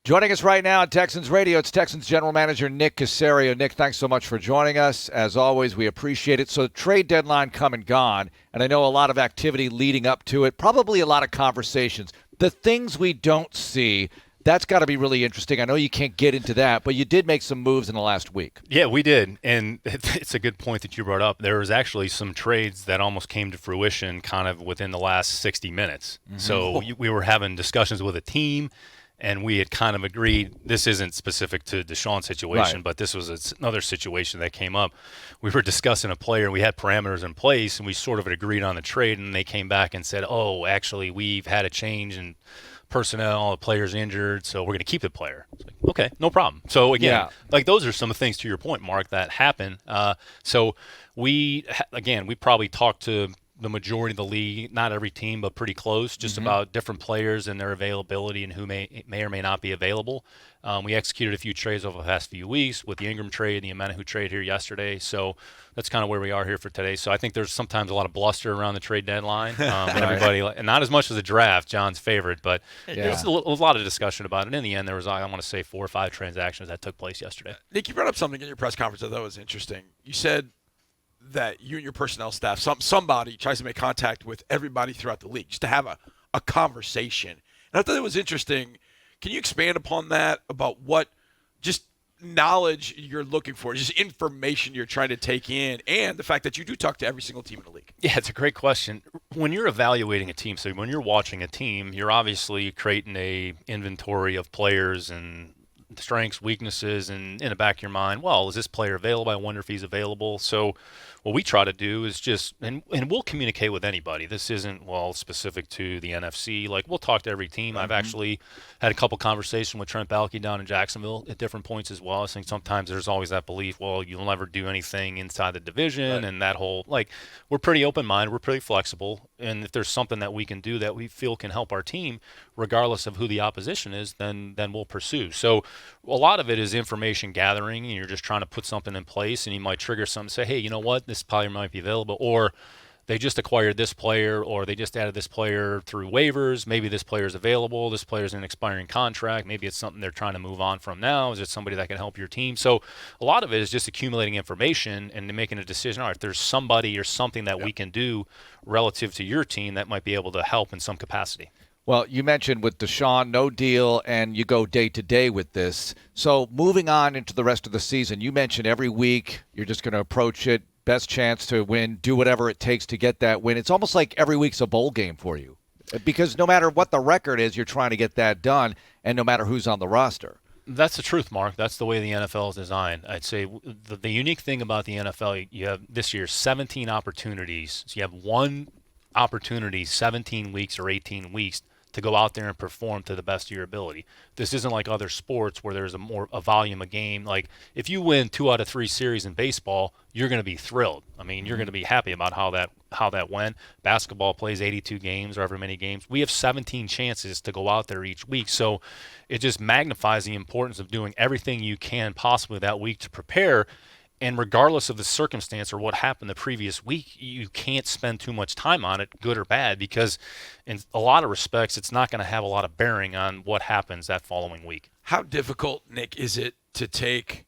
Joining us right now on Texans Radio, it's Texans General Manager Nick Caserio. Nick, thanks so much for joining us. As always, we appreciate it. So the trade deadline come and gone, and I know a lot of activity leading up to it, probably a lot of conversations. The things we don't see, that's got to be really interesting. I know you can't get into that, but you did make some moves in the last week. Yeah, we did, and it's a good point that you brought up. There was actually some trades that almost came to fruition kind of within the last 60 minutes. Mm-hmm. So we were having discussions with a team, and we had kind of agreed, this isn't specific to Deshaun's situation, right, but this was another situation that came up. We were discussing a player, we had parameters in place, and we sort of had agreed on the trade, and they came back and said, oh, actually, we've had a change in personnel, the player's injured, so we're going to keep the player. It's like, okay, no problem. So, again, like those are some things, to your point, Mark, that happen. So we probably talked to the majority of the league, not every team, but pretty close, just about different players and their availability and who may or may not be available. We executed a few trades over the past few weeks with the Ingram trade, the Ingram trade here yesterday. So that's kind of where we are here for today. So I think there's sometimes a lot of bluster around the trade deadline. And everybody, and not as much as the draft, John's favorite, but there's a lot of discussion about it. In the end, there was, I want to say, 4 or 5 transactions that took place yesterday. Nick, you brought up something in your press conference that I thought was interesting. You said that you and your personnel staff, somebody tries to make contact with everybody throughout the league just to have a conversation. And I thought it was interesting. Can you expand upon that, about what just knowledge you're looking for, just information you're trying to take in, and the fact that you do talk to every single team in the league? Yeah, it's a great question. When you're evaluating a team, so when you're watching a team, you're obviously creating a inventory of players and strengths, weaknesses, and in the back of your mind, well, is this player available? I wonder if he's available. So what we try to do is just, and we'll communicate with anybody. This isn't, specific to the NFC. Like, we'll talk to every team. I've actually had a couple conversations with Trent Baalke down in Jacksonville at different points as well. I think sometimes there's always that belief, well, you'll never do anything inside the division, and that whole, we're pretty open-minded, we're pretty flexible, and if there's something that we can do that we feel can help our team, regardless of who the opposition is, then we'll pursue. So a lot of it is information gathering, and you're just trying to put something in place, and you might trigger something, say, hey, you know what, this player might be available, or they just acquired this player, or they just added this player through waivers. Maybe this player is available. This player is an expiring contract. Maybe it's something they're trying to move on from now. Is it somebody that can help your team? So a lot of it is just accumulating information and making a decision. All right, there's somebody or something that we can do relative to your team that might be able to help in some capacity. Well, you mentioned with Deshaun, no deal, and you go day to day with this. So moving on into the rest of the season, you mentioned every week you're just going to approach it, best chance to win, do whatever it takes to get that win. It's almost like every week's a bowl game for you, because no matter what the record is, you're trying to get that done, and no matter who's on the roster. That's the truth, Mark. That's the way the NFL is designed. I'd say the unique thing about the NFL, you have this year 17 opportunities. So you have one opportunity 17 weeks or 18 weeks to go out there and perform to the best of your ability. This isn't like other sports where there's a volume of game. Like, if you win 2 out of 3 series in baseball, you're going to be thrilled. I mean, you're going to be happy about how that went. Basketball plays 82 games or however many games. We have 17 chances to go out there each week. So it just magnifies the importance of doing everything you can possibly that week to prepare. And regardless of the circumstance or what happened the previous week, you can't spend too much time on it, good or bad, because in a lot of respects, it's not going to have a lot of bearing on what happens that following week. How difficult, Nick, is it to take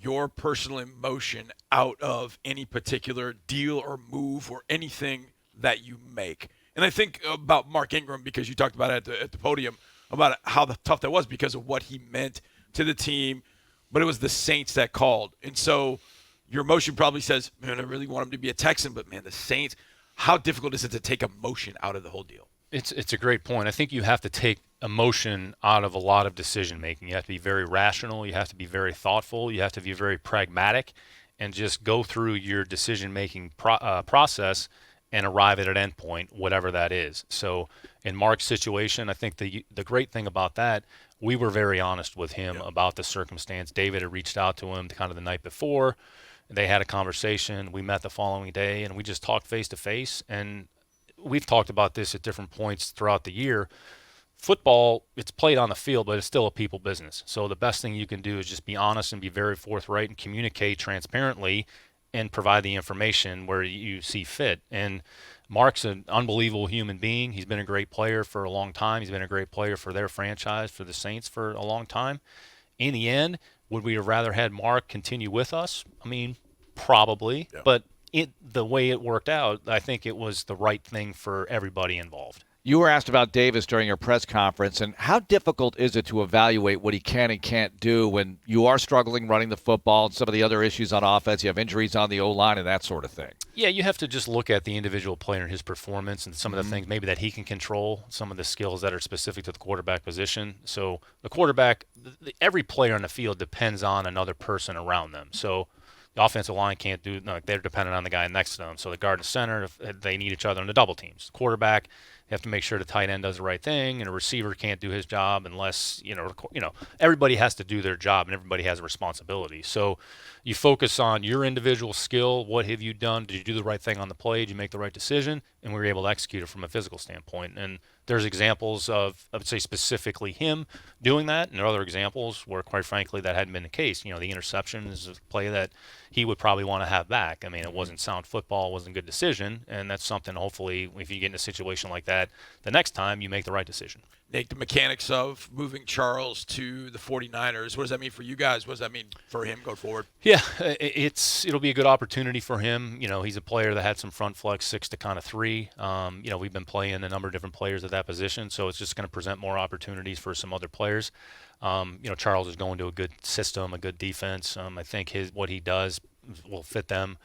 your personal emotion out of any particular deal or move or anything that you make? And I think about Mark Ingram, because you talked about it at the podium, about how tough that was because of what he meant to the team. But it was the Saints that called. And so your emotion probably says, man, I really want him to be a Texan, but, man, the Saints, how difficult is it to take emotion out of the whole deal? It's a great point. I think you have to take emotion out of a lot of decision-making. You have to be very rational. You have to be very thoughtful. You have to be very pragmatic and just go through your decision-making process and arrive at an endpoint, whatever that is. So in Mark's situation, I think the great thing about that, we were very honest with him about the circumstance. David had reached out to him kind of the night before. They had a conversation. We met the following day, and we just talked face-to-face. And we've talked about this at different points throughout the year. Football, it's played on the field, but it's still a people business. So the best thing you can do is just be honest and be very forthright and communicate transparently and provide the information where you see fit. And Mark's an unbelievable human being. He's been a great player for a long time. He's been a great player for their franchise, for the Saints, for a long time. In the end, would we have rather had Mark continue with us? I mean, probably. Yeah. But the way it worked out, I think it was the right thing for everybody involved. You were asked about Davis during your press conference, and how difficult is it to evaluate what he can and can't do when you are struggling running the football and some of the other issues on offense? You have injuries on the O-line and that sort of thing. Yeah, you have to just look at the individual player and his performance and some of the things maybe that he can control, some of the skills that are specific to the quarterback position. So the quarterback, every player on the field depends on another person around them. So the offensive line can't do, no, they're dependent on the guy next to them. So the guard and center, if they need each other in the double teams. The quarterback, you have to make sure the tight end does the right thing, and a receiver can't do his job unless, everybody has to do their job, and everybody has a responsibility. So you focus on your individual skill. What have you done? Did you do the right thing on the play? Did you make the right decision? And we were able to execute it from a physical standpoint. And there's examples of, I would say, specifically him doing that, and there are other examples where, quite frankly, that hadn't been the case. The interception is a play that he would probably want to have back. I mean, it wasn't sound football, it wasn't a good decision, and that's something, hopefully, if you get in a situation like that, the next time you make the right decision. Nick, the mechanics of moving Charles to the 49ers, what does that mean for you guys? What does that mean for him going forward? Yeah, it'll be a good opportunity for him. He's a player that had some front flex 6 to kind of 3. We've been playing a number of different players at that position, so it's just going to present more opportunities for some other players. Charles is going to a good system, a good defense. I think what he does will fit them,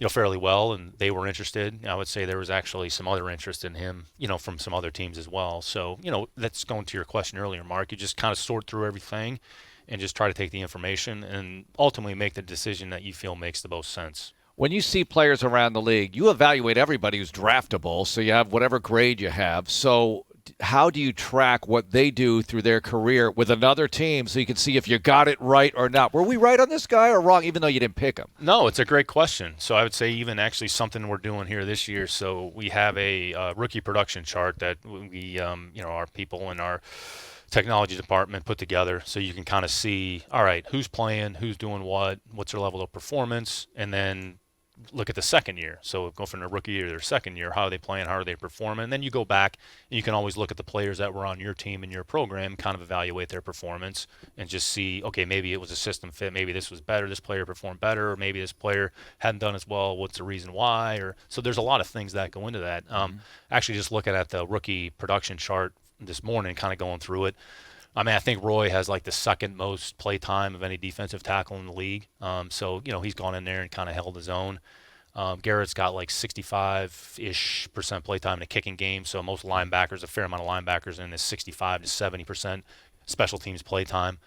fairly well, and they were interested. I would say there was actually some other interest in him, from some other teams as well. So, that's going to your question earlier, Mark. You just kind of sort through everything and just try to take the information and ultimately make the decision that you feel makes the most sense. When you see players around the league, you evaluate everybody who's draftable, so you have whatever grade you have. So how do you track what they do through their career with another team so you can see if you got it right or not? Were we right on this guy or wrong, even though you didn't pick him? No, it's a great question. So I would say even actually something we're doing here this year. So we have a rookie production chart that we, our people in our technology department put together, so you can kind of see, all right, who's playing, who's doing what's their level of performance, and then look at the second year. So go from the rookie year to their second year, how are they playing, how are they performing? And then you go back and you can always look at the players that were on your team and your program, kind of evaluate their performance and just see, okay, maybe it was a system fit, maybe this was better, this player performed better, or maybe this player hadn't done as well, what's the reason why? So there's a lot of things that go into that. Actually just looking at the rookie production chart this morning, kind of going through it, I mean, I think Roy has like the second most play time of any defensive tackle in the league. So, he's gone in there and kind of held his own. Garrett's got like 65-ish% play time in a kicking game. So most linebackers, a fair amount of linebackers in this 65 to 70% special teams play time.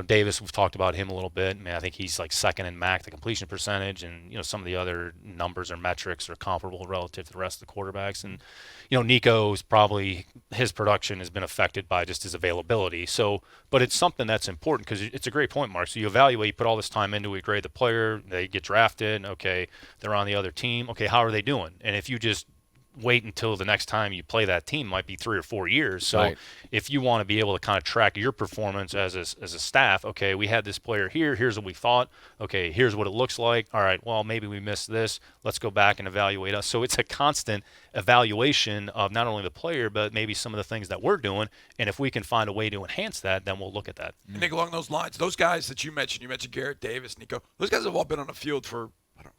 Davis, we've talked about him a little bit. I mean, I think he's like second in MAC, the completion percentage, and, some of the other numbers or metrics are comparable relative to the rest of the quarterbacks. And, Nico's probably, his production has been affected by just his availability. So, but it's something that's important because it's a great point, Mark. So you evaluate, you put all this time into it, grade the player, they get drafted, okay, they're on the other team, okay, how are they doing? And if you just wait until the next time you play that team, might be 3 or 4 years. So right. If you want to be able to kind of track your performance as a staff, okay, we had this player here, here's what we thought, okay, here's what it looks like, all right, well, maybe we missed this, let's go back and evaluate us. So it's a constant evaluation of not only the player, but maybe some of the things that we're doing, and if we can find a way to enhance that, then we'll look at that. And Nick, along those lines, those guys that you mentioned Garrett, Davis, Nico, those guys have all been on the field for,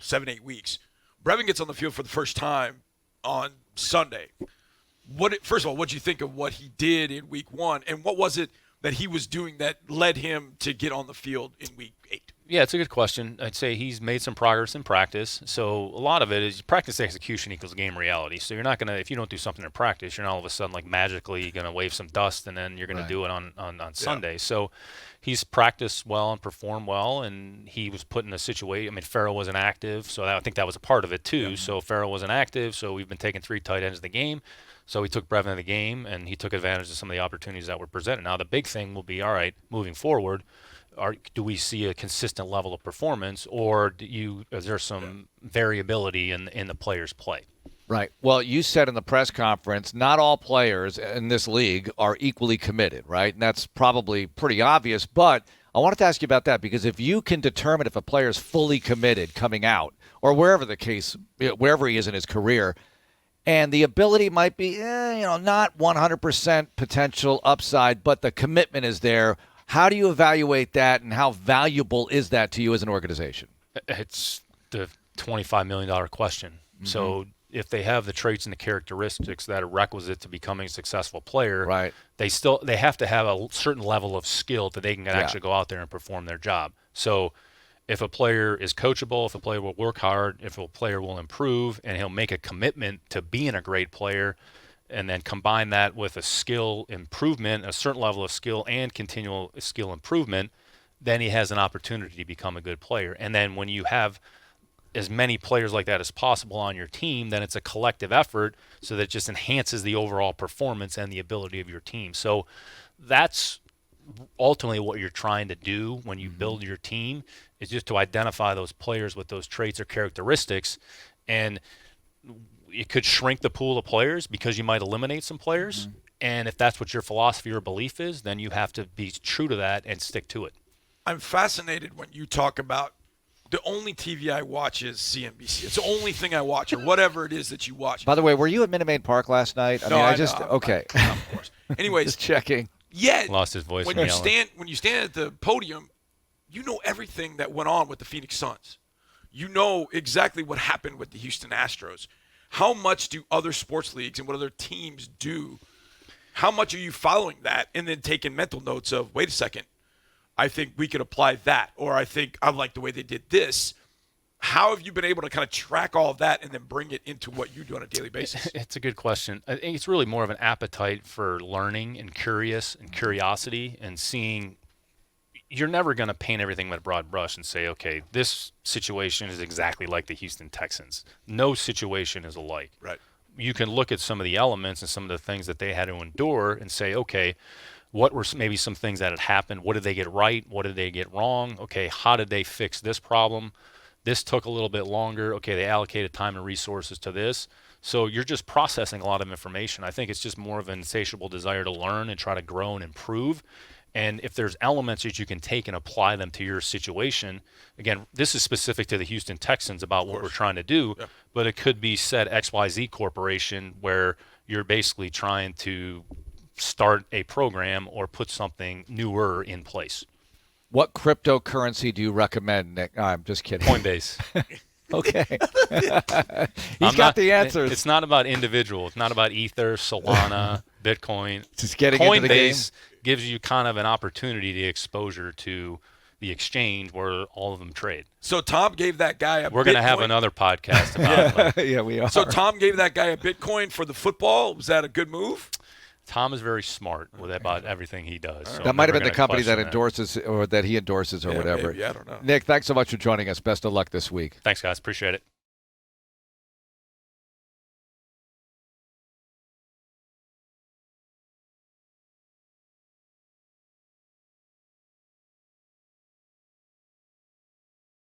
7-8 weeks. Brevin gets on the field for the first time on Sunday. First of all, what did you think of what he did in week 1, and what was it that he was doing that led him to get on the field in week 8? Yeah, it's a good question. I'd say he's made some progress in practice. So a lot of it is practice execution equals game reality. So you're not going to, if you don't do something in practice, you're not all of a sudden like magically going to wave some dust and then you're going to do it on Sunday. So he's practiced well and performed well, and he was put in a situation. I mean, Farrell wasn't active, so I think that was a part of it too. Yeah. So Farrell wasn't active, so we've been taking 3 tight ends of the game. So he took Brevin in the game, and he took advantage of some of the opportunities that were presented. Now the big thing will be, all right, moving forward, do we see a consistent level of performance, or is there some variability in the player's play? Right. Well, you said in the press conference, not all players in this league are equally committed, right? And that's probably pretty obvious, but I wanted to ask you about that because if you can determine if a player is fully committed coming out or wherever the case, wherever he is in his career, and the ability might be, not 100% potential upside, but the commitment is there. How do you evaluate that, and how valuable is that to you as an organization? It's the $25 million question. Mm-hmm. So if they have the traits and the characteristics that are requisite to becoming a successful player, right, they have to have a certain level of skill that they can actually go out there and perform their job. So if a player is coachable, if a player will work hard, if a player will improve, and he'll make a commitment to being a great player, and then combine that with a skill improvement, a certain level of skill and continual skill improvement, then he has an opportunity to become a good player. And then when you have as many players like that as possible on your team, then it's a collective effort, so that it just enhances the overall performance and the ability of your team. So that's ultimately what you're trying to do when you build your team, is just to identify those players with those traits or characteristics. And it could shrink the pool of players because you might eliminate some players. And if that's what your philosophy or belief is, then you have to be true to that and stick to it. I'm fascinated when you talk about the only TV I watch is CNBC. It's the only thing I watch, or whatever it is that you watch. By the way, were you at Minute Maid Park last night? Okay. Of course. Anyways, just checking. Yeah. Lost his voice. When you stand at the podium, you know everything that went on with the Phoenix Suns. You know exactly what happened with the Houston Astros. How much do other sports leagues and what other teams do? How much are you following that and then taking mental notes of, wait a second, I think we could apply that, or I think I like the way they did this. How have you been able to kind of track all of that and then bring it into what you do on a daily basis? It's a good question. I think it's really more of an appetite for learning and curiosity and seeing. You're never going to paint everything with a broad brush and say, okay, this situation is exactly like the Houston Texans. No situation is alike. Right. You can look at some of the elements and some of the things that they had to endure and say, okay, what were maybe some things that had happened? What did they get right? What did they get wrong? Okay, how did they fix this problem? This took a little bit longer. Okay, they allocated time and resources to this. So you're just processing a lot of information. I think it's just more of an insatiable desire to learn and try to grow and improve. And if there's elements that you can take and apply them to your situation, again, this is specific to the Houston Texans about what we're trying to do, but it could be said XYZ Corporation, where you're basically trying to start a program or put something newer in place. What cryptocurrency do you recommend, Nick? I'm just kidding. Coinbase. Okay. He's got the answers. It's not about individual. It's not about Ether, Solana, Bitcoin. Just getting Coinbase into the game. Gives you kind of an opportunity to exposure to the exchange where all of them trade. So Tom gave that guy a Bitcoin. We're going to have another podcast about it. Yeah, we are. So Tom gave that guy a Bitcoin for the football. Was that a good move? Tom is very smart about everything he does. So that might have been the company that endorses or that he endorses or whatever. Maybe, I don't know. Nick, thanks so much for joining us. Best of luck this week. Thanks, guys. Appreciate it.